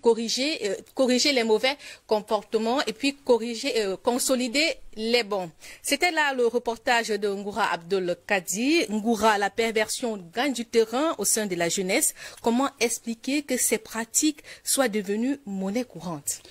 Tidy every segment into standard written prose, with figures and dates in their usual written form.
corriger les mauvais comportements et puis consolider les bons. C'était là le reportage de Ngoura Abdul Kadi. Ngoura, la perversion gagne du terrain au sein de la jeunesse. Comment expliquer que ces pratiques soient devenues monnaie courante?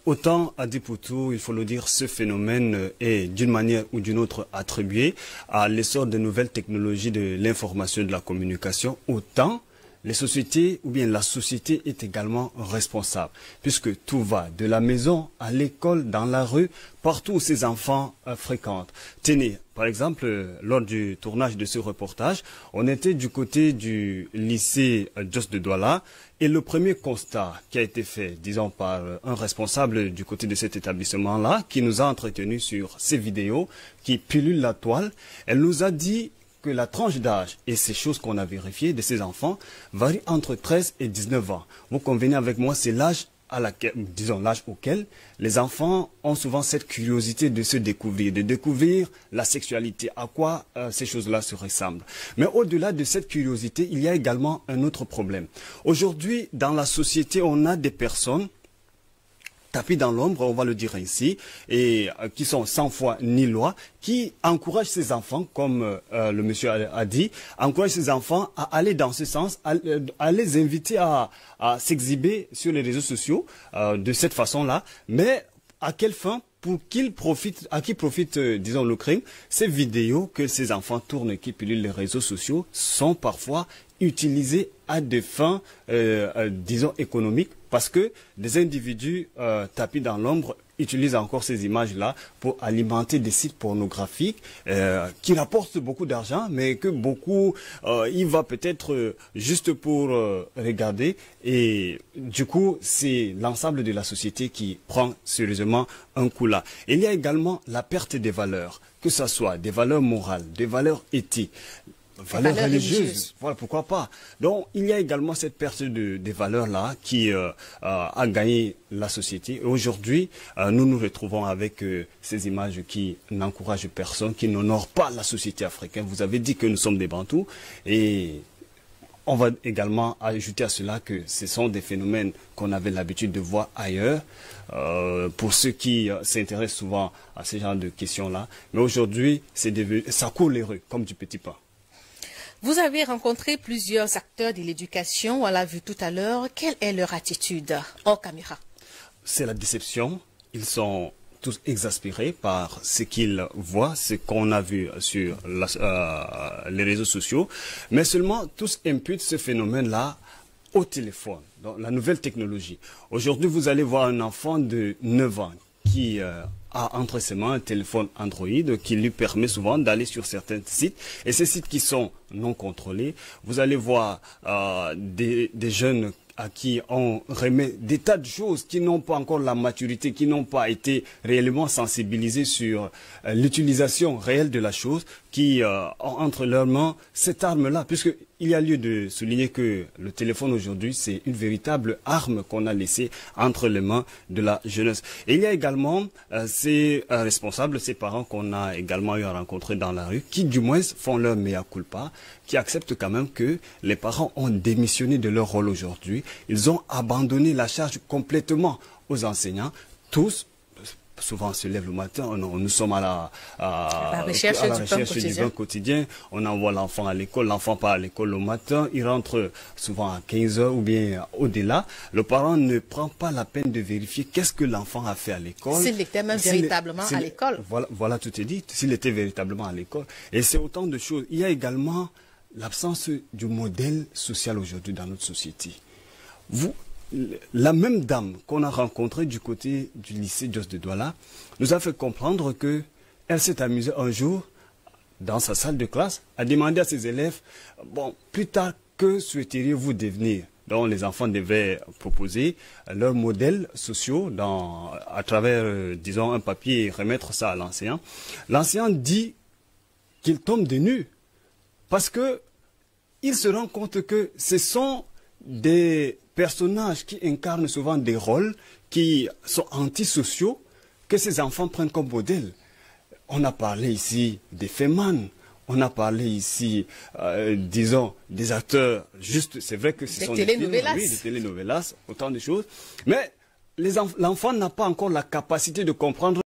Autant à Dipoutou, il faut le dire, ce phénomène est d'une manière ou d'une autre attribué à l'essor de nouvelles technologies de l'information et de la communication, autant les sociétés ou bien la société est également responsable, puisque tout va de la maison à l'école, dans la rue, partout où ces enfants fréquentent. Tenez, par exemple, lors du tournage de ce reportage, on était du côté du lycée Jos de Douala, et le premier constat qui a été fait, disons, par un responsable du côté de cet établissement-là, qui nous a entretenus sur ces vidéos qui pullulent la toile, elle nous a dit que la tranche d'âge, et ces choses qu'on a vérifiées de ces enfants, varient entre 13 et 19 ans. Vous convenez avec moi, c'est l'âge l'âge auquel les enfants ont souvent cette curiosité de se découvrir, de découvrir la sexualité, à quoi ces choses-là se ressemblent. Mais au-delà de cette curiosité, il y a également un autre problème. Aujourd'hui, dans la société, on a des personnes tapis dans l'ombre, on va le dire ainsi, et qui sont sans foi ni loi, qui encouragent ces enfants, comme le monsieur a dit, encouragent ces enfants à aller dans ce sens, à les inviter à s'exhiber sur les réseaux sociaux de cette façon-là. Mais à quelle fin? Pour qu'ils profitent, à qui profite, disons, le crime? Ces vidéos que ces enfants tournent et qui pilulent les réseaux sociaux sont parfois utilisées à des fins, disons, économiques, parce que des individus tapis dans l'ombre utilisent encore ces images-là pour alimenter des sites pornographiques qui rapportent beaucoup d'argent, mais que beaucoup y va peut-être juste pour regarder. Et du coup, c'est l'ensemble de la société qui prend sérieusement un coup là. Il y a également la perte des valeurs, que ce soit des valeurs morales, des valeurs éthiques, valeurs religieuses, voilà, pourquoi pas. Donc, il y a également cette perte des valeurs-là qui a gagné la société. Et aujourd'hui, nous nous retrouvons avec ces images qui n'encouragent personne, qui n'honorent pas la société africaine. Vous avez dit que nous sommes des Bantous et on va également ajouter à cela que ce sont des phénomènes qu'on avait l'habitude de voir ailleurs, pour ceux qui s'intéressent souvent à ce genre de questions-là. Mais aujourd'hui, ça court les rues comme du petit pain. Vous avez rencontré plusieurs acteurs de l'éducation, on l'a vu tout à l'heure. Quelle est leur attitude hors caméra? C'est la déception. Ils sont tous exaspérés par ce qu'ils voient, ce qu'on a vu sur les réseaux sociaux. Mais seulement tous imputent ce phénomène-là au téléphone, dans la nouvelle technologie. Aujourd'hui, vous allez voir un enfant de 9 ans qui a entre ses mains un téléphone Android qui lui permet souvent d'aller sur certains sites. Et ces sites qui sont non contrôlés, vous allez voir des jeunes à qui on remet des tas de choses qui n'ont pas encore la maturité, qui n'ont pas été réellement sensibilisés sur l'utilisation réelle de la chose, qui ont entre leurs mains cette arme-là, puisqu'il y a lieu de souligner que le téléphone aujourd'hui, c'est une véritable arme qu'on a laissée entre les mains de la jeunesse. Et il y a également ces responsables, ces parents qu'on a également eu à rencontrer dans la rue, qui du moins font leur mea culpa, qui acceptent quand même que les parents ont démissionné de leur rôle aujourd'hui. Ils ont abandonné la charge complètement aux enseignants. Tous, souvent, se lèvent le matin, nous sommes à la recherche du pain quotidien. On envoie l'enfant à l'école, l'enfant part à l'école le matin, il rentre souvent à 15 h ou bien au-delà. Le parent ne prend pas la peine de vérifier qu'est-ce que l'enfant a fait à l'école. S'il était même véritablement à l'école. Voilà, tout est dit, s'il était véritablement à l'école. Et c'est autant de choses. Il y a également l'absence du modèle social aujourd'hui dans notre société. La même dame qu'on a rencontrée du côté du lycée Jos de Douala nous a fait comprendre qu'elle s'est amusée un jour dans sa salle de classe à demander à ses élèves, bon, plus tard, que souhaiteriez-vous devenir? Donc les enfants devaient proposer leurs modèles sociaux à travers, disons, un papier et remettre ça à l'enseignant. L'enseignant dit qu'il tombe des nues parce qu'il se rend compte que ce sont des personnages qui incarnent souvent des rôles qui sont antisociaux que ces enfants prennent comme modèle. On a parlé ici des Feman, On a parlé ici, disons, des acteurs, juste, c'est vrai que ce sont des films, oui, des telenovelas, autant de choses, mais l'enfant n'a pas encore la capacité de comprendre